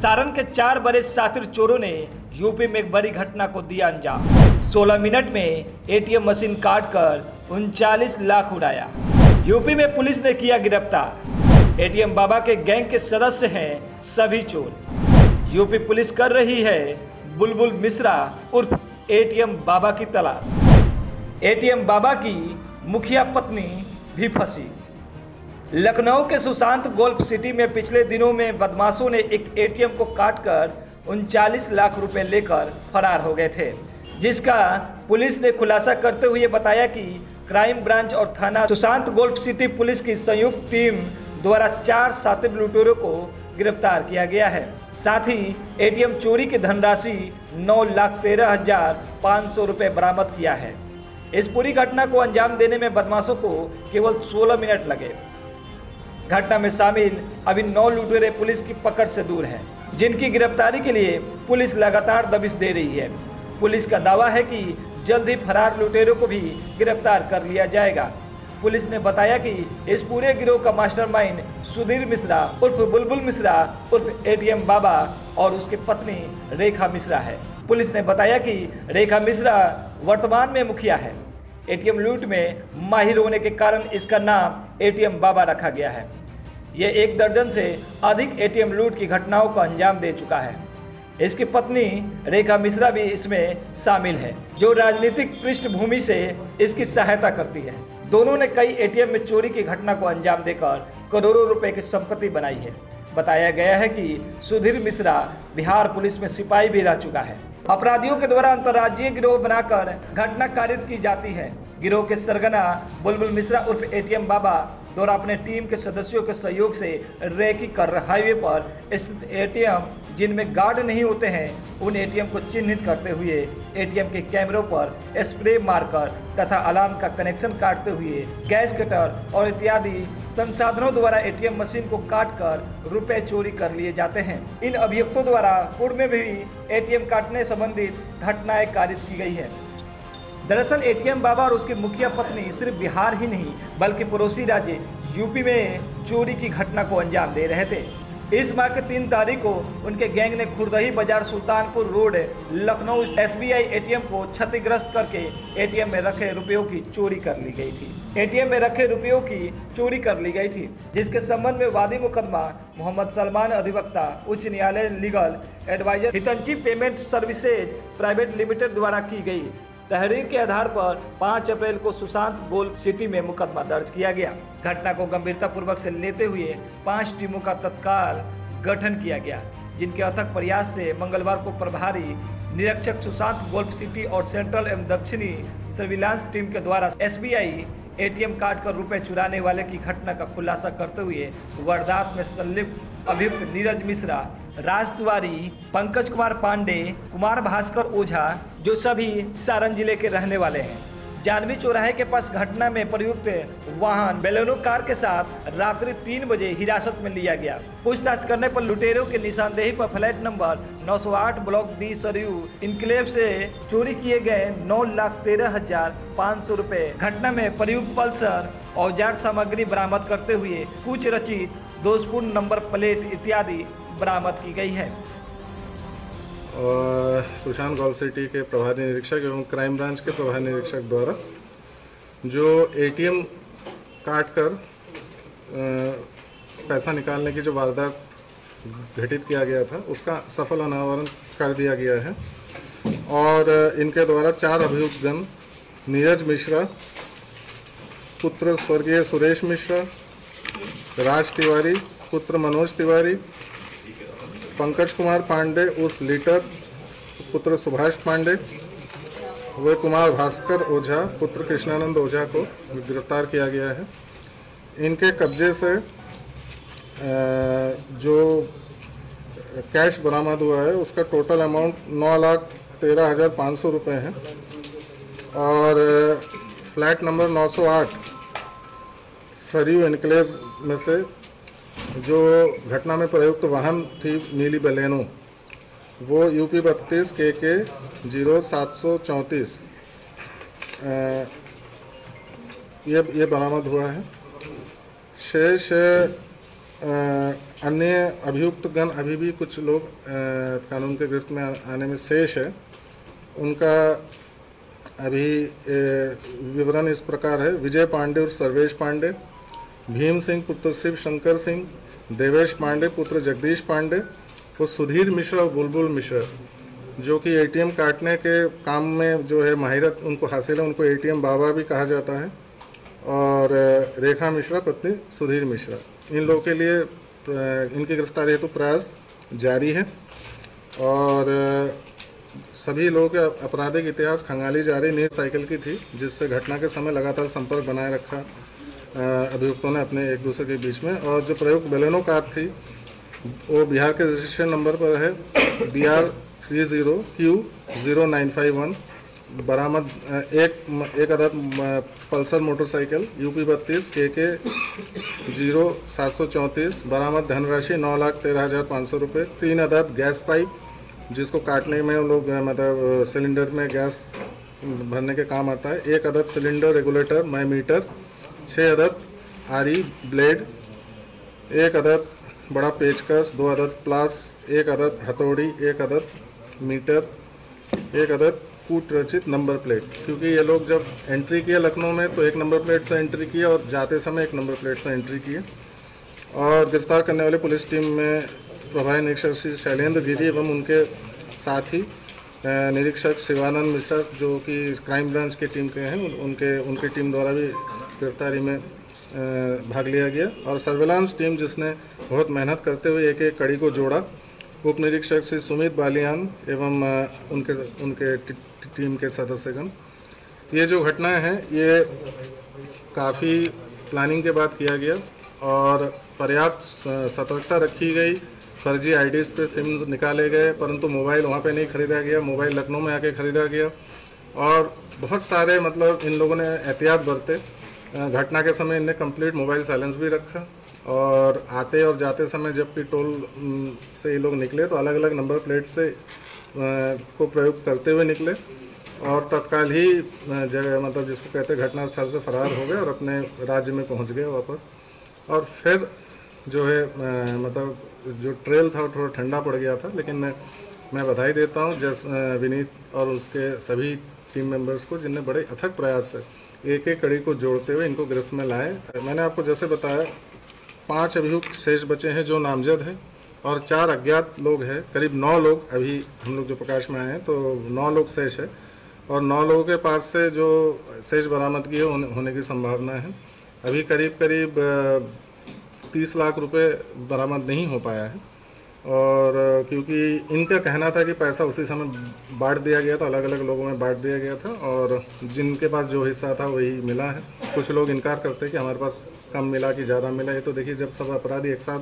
सारण के 4 बड़े शातिर चोरों ने यूपी में एक बड़ी घटना को दिया अंजाम। 16 मिनट में एटीएम मशीन काटकर 39 लाख उड़ाया। यूपी में पुलिस ने किया गिरफ्तार। एटीएम बाबा के गैंग के सदस्य हैं सभी चोर। यूपी पुलिस कर रही है बुलबुल मिश्रा उर्फ एटीएम बाबा की तलाश। एटीएम बाबा की मुखिया पत्नी भी फंसी। लखनऊ के सुशांत गोल्फ सिटी में पिछले दिनों में बदमाशों ने एक एटीएम को काटकर 39 लाख रुपए लेकर फरार हो गए थे, जिसका पुलिस ने खुलासा करते हुए बताया कि क्राइम ब्रांच और थाना सुशांत गोल्फ सिटी पुलिस की संयुक्त टीम द्वारा 4 शातिर लुटेरों को गिरफ्तार किया गया है। साथ ही एटीएम चोरी की धनराशि 9,13,500 रुपए बरामद किया है। इस पूरी घटना को अंजाम देने में बदमाशों को केवल 16 मिनट लगे। घटना में शामिल अभी 9 लुटेरे पुलिस की पकड़ से दूर हैं, जिनकी गिरफ्तारी के लिए पुलिस लगातार दबिश दे रही है। पुलिस का दावा है कि जल्द ही फरार लुटेरों को भी गिरफ्तार कर लिया जाएगा। पुलिस ने बताया कि इस पूरे गिरोह का मास्टरमाइंड सुधीर मिश्रा उर्फ बुलबुल मिश्रा उर्फ एटीएम बाबा और उसकी पत्नी रेखा मिश्रा है। पुलिस ने बताया कि रेखा मिश्रा वर्तमान में मुखिया है। एटीएम लूट में माहिर होने के कारण इसका नाम एटीएम बाबा रखा गया है। ये 1 दर्जन से अधिक एटीएम लूट की घटनाओं को अंजाम दे चुका है। इसकी पत्नी रेखा मिश्रा भी इसमें शामिल है, जो राजनीतिक पृष्ठभूमि से इसकी सहायता करती है। दोनों ने कई एटीएम में चोरी की घटना को अंजाम देकर करोड़ों रुपए की संपत्ति बनाई है। बताया गया है कि सुधीर मिश्रा बिहार पुलिस में सिपाही भी रह चुका है। अपराधियों के द्वारा अंतर्राज्यीय गिरोह बनाकर घटना कारित की जाती है। गिरोह के सरगना बुलबुल मिश्रा उर्फ एटीएम बाबा द्वारा अपने टीम के सदस्यों के सहयोग से रेकी कर हाईवे पर स्थित एटीएम जिनमें गार्ड नहीं होते हैं, उन एटीएम को चिन्हित करते हुए एटीएम के कैमरों पर स्प्रे मारकर तथा अलार्म का कनेक्शन काटते हुए गैस कटर और इत्यादि संसाधनों द्वारा एटीएम मशीन को काटकर रुपए चोरी कर लिए जाते हैं। इन अभियुक्तों द्वारा पूर्व में भी एटीएम काटने संबंधित घटनाएं कारित की गई है। दरअसल एटीएम बाबा और उसकी मुखिया पत्नी सिर्फ बिहार ही नहीं बल्कि पड़ोसी राज्य यूपी में चोरी की घटना को अंजाम दे रहे थे। इस माह के 3 तारीख को उनके गैंग ने खुर्दही बाजार Sultanpur road Lucknow SBI ATM को क्षतिग्रस्त करके एटीएम में रखे रुपयों की चोरी कर ली गई थी। एटीएम में रखे रुपयों की चोरी कर ली गई थी, जिसके संबंध में वादी मुकदमा मोहम्मद सलमान अधिवक्ता उच्च न्यायालय लीगल एडवाइजर हितंची पेमेंट सर्विसेज प्राइवेट लिमिटेड द्वारा की गई। तहरीर के आधार पर 5 अप्रैल को सुशांत गोल्फ सिटी में मुकदमा दर्ज किया गया। घटना को गंभीरतापूर्वक से लेते हुए 5 टीमों का तत्काल गठन किया गया, जिनके अथक प्रयास से मंगलवार को प्रभारी निरीक्षक सुशांत गोल्फ सिटी और सेंट्रल एवं दक्षिणी सर्विलांस टीम के द्वारा एसबीआई एटीएम काट कर रुपए चुराने वाले की घटना का खुलासा करते हुए वारदात में संलिप्त अभियुक्त नीरज मिश्रा, राज तिवारी, पंकज कुमार पांडे, कुमार भास्कर ओझा, जो सभी सारण जिले के रहने वाले हैं, जानवी चौराहे के पास घटना में प्रयुक्त वाहन बेलेनो कार के साथ रात्रि 3 बजे हिरासत में लिया गया। पूछताछ करने पर लुटेरों के निशानदेही पर flat number 908 block D Saryu enclave से चोरी किए गए 9,13,500 रुपए, घटना में प्रयुक्त पल्सर औजार सामग्री बरामद करते हुए कुछ रचित दोषपूर्ण नंबर प्लेट इत्यादि बरामद की गई है। और सुशांत गोल्फ सिटी के प्रभारी निरीक्षक एवं क्राइम ब्रांच के प्रभारी निरीक्षक द्वारा जो एटीएम काट कर पैसा निकालने की जो वारदात घटित किया गया था, उसका सफल अनावरण कर दिया गया है। और इनके द्वारा 4 अभियुक्तगण नीरज मिश्रा पुत्र स्वर्गीय सुरेश मिश्रा, राज तिवारी पुत्र मनोज तिवारी, पंकज कुमार पांडे उर्फ लीटर पुत्र सुभाष पांडे व कुमार भास्कर ओझा पुत्र कृष्णानंद ओझा को गिरफ्तार किया गया है। इनके कब्जे से जो कैश बरामद हुआ है उसका टोटल अमाउंट 9,13,500 रुपये है। और फ्लैट नंबर 908 सरयू एनक्लेव में से जो घटना में प्रयुक्त वाहन थी नीली बेलेनो, वो यूपी 32 KK 0734 ये बरामद हुआ है। शेष अन्य अभियुक्त गण अभी भी कुछ लोग कानून के गिरफ्त में आने में शेष है। उनका अभी विवरण इस प्रकार है। विजय पांडे और सर्वेश पांडे, भीम सिंह पुत्र शिव शंकर सिंह, देवेश पांडे पुत्र जगदीश पांडे और सुधीर मिश्रा और बुलबुल मिश्रा, जो कि एटीएम काटने के काम में जो है माहिरत उनको हासिल है, उनको एटीएम बाबा भी कहा जाता है। और रेखा मिश्रा पत्नी सुधीर मिश्रा, इन लोगों के लिए इनकी गिरफ्तारी हेतु प्रयास जारी है। और सभी लोगों के आपराधिक इतिहास खंगाली जा रही। नई साइकिल की थी, जिससे घटना के समय लगातार संपर्क बनाए रखा अभियुक्तों ने अपने एक दूसरे के बीच में। और जो प्रयुक्त बेलेनो कार थी वो बिहार के रजिस्ट्रेशन नंबर पर है BR30Q0951। बरामद एक अदद पल्सर मोटरसाइकिल UP 32 KK 0734। बरामद धनराशि 9,13,500 रुपये। 3 अदद गैस पाइप, जिसको काटने में लोग मतलब सिलेंडर में गैस भरने के काम आता है। 1 अदद सिलेंडर रेगुलेटर माई मीटर। 6 अदद RE ब्लेड। 1 अदद बड़ा पेचकस। 2 अदद प्लास। 1 अदद हथौड़ी। 1 अदद मीटर। 1 अदद कूट रचित नंबर प्लेट, क्योंकि ये लोग जब एंट्री किए लखनऊ में तो 1 नंबर प्लेट से एंट्री किए और जाते समय 1 नंबर प्लेट से एंट्री किए। और गिरफ्तार करने वाले पुलिस टीम में प्रभारी निरीक्षक श्री शैलेंद्र गिरी एवं उनके साथी निरीक्षक शिवानंद मिश्रा, जो कि क्राइम ब्रांच की टीम के हैं, उनकी टीम द्वारा भी गिरफ्तारी में भाग लिया गया। और सर्विलांस टीम, जिसने बहुत मेहनत करते हुए एक कड़ी को जोड़ा, उप निरीक्षक श्री सुमित बालियान एवं उनके टीम के सदस्यगण। ये जो घटनाएं हैं ये काफ़ी प्लानिंग के बाद किया गया और पर्याप्त सतर्कता रखी गई। फर्जी आईडीज़ पे सिम्स निकाले गए, परंतु मोबाइल वहाँ पे नहीं खरीदा गया, मोबाइल लखनऊ में आके खरीदा गया। और बहुत सारे मतलब इन लोगों ने एहतियात बरते। घटना के समय इनने कंप्लीट मोबाइल साइलेंस भी रखा। और आते और जाते समय जबकि टोल से ये लोग निकले तो अलग अलग नंबर प्लेट से को प्रयोग करते हुए निकले और तत्काल ही जगह मतलब जिसको कहते हैं घटनास्थल से फरार हो गए और अपने राज्य में पहुंच गए वापस। और फिर जो है मतलब जो ट्रेल था वो थोड़ा ठंडा पड़ गया था, लेकिन मैं बधाई देता हूँ विनीत और उसके सभी टीम मेंबर्स को, जिनने बड़े अथक प्रयास से एक कड़ी को जोड़ते हुए इनको गिरफ्त में लाए। मैंने आपको जैसे बताया 5 अभियुक्त शेष बचे हैं जो नामजद हैं और 4 अज्ञात लोग हैं। करीब 9 लोग अभी हम लोग जो प्रकाश में आए हैं, तो 9 लोग शेष है और 9 लोगों के पास से जो शेष बरामदगी है होने की संभावना है। अभी करीब 30 लाख रुपए बरामद नहीं हो पाया है और क्योंकि इनका कहना था कि पैसा उसी समय बांट दिया गया था, अलग अलग लोगों में बांट दिया गया था और जिनके पास जो हिस्सा था वही मिला है। कुछ लोग इनकार करते हैं कि हमारे पास कम मिला कि ज़्यादा मिला। ये तो देखिए जब सब अपराधी एक साथ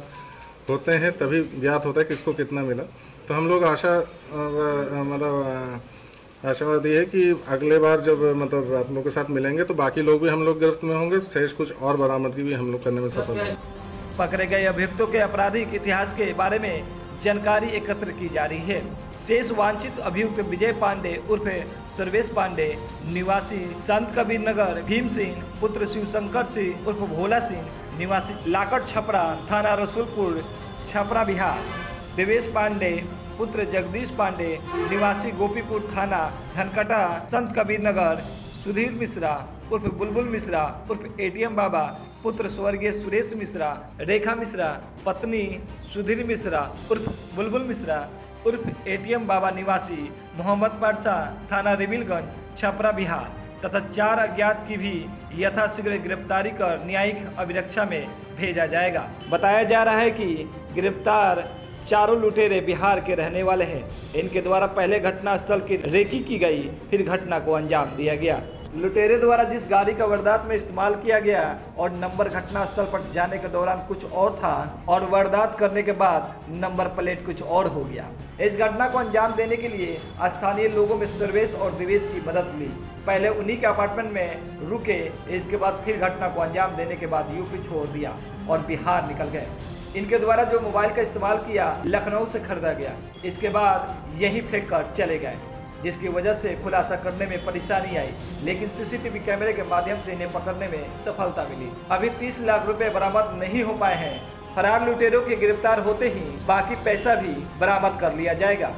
होते हैं तभी ज्ञात होता है किसको कितना मिला। तो हम लोग आशावादी है कि अगले बार जब मतलब आप लोगों के साथ मिलेंगे तो बाकी लोग भी हम लोग गिरफ्त में होंगे, शेष कुछ और बरामदगी भी हम लोग करने में सफल होंगे। पकड़े गए अभियुक्तों के आपराधिक इतिहास के बारे में जानकारी एकत्र की जा रही है। शेष वांछित अभियुक्त विजय पांडे उर्फ सर्वेश पांडे निवासी संत कबीर नगर, भीम सिंह पुत्र शिवशंकर सिंह उर्फ भोला सिंह निवासी लाकड़ छपरा थाना रसूलपुर छपरा बिहार, देवेश पांडे पुत्र जगदीश पांडे निवासी गोपीपुर थाना धनकटा संत कबीर नगर, सुधीर मिश्रा उर्फ बुलबुल मिश्रा उर्फ एटीएम बाबा पुत्र स्वर्गीय सुरेश मिश्रा, रेखा मिश्रा पत्नी सुधीर मिश्रा उर्फ बुलबुल मिश्रा उर्फ एटीएम बाबा निवासी मोहम्मद पारसा थाना रिबिलगंज छपरा बिहार तथा 4 अज्ञात की भी यथाशीघ्र गिरफ्तारी कर न्यायिक अभिरक्षा में भेजा जाएगा। बताया जा रहा है कि गिरफ्तार चारों लुटेरे बिहार के रहने वाले हैं। इनके द्वारा पहले घटनास्थल की रेकी की गई, फिर घटना को अंजाम दिया गया। लुटेरे द्वारा जिस गाड़ी का वारदात में इस्तेमाल किया गया और नंबर घटनास्थल पर जाने के दौरान कुछ और था और वारदात करने के बाद नंबर प्लेट कुछ और हो गया। इस घटना को अंजाम देने के लिए स्थानीय लोगों में सर्वेश और दिवेश की मदद ली। पहले उन्हीं के अपार्टमेंट में रुके, इसके बाद फिर घटना को अंजाम देने के बाद यूपी छोड़ दिया और बिहार निकल गए। इनके द्वारा जो मोबाइल का इस्तेमाल किया लखनऊ से खरीदा गया, इसके बाद यही फेंक कर चले गए, जिसकी वजह से खुलासा करने में परेशानी आई, लेकिन सीसीटीवी कैमरे के माध्यम से इन्हें पकड़ने में सफलता मिली। अभी 30 लाख रुपए बरामद नहीं हो पाए हैं। फरार लुटेरों के गिरफ्तार होते ही बाकी पैसा भी बरामद कर लिया जाएगा।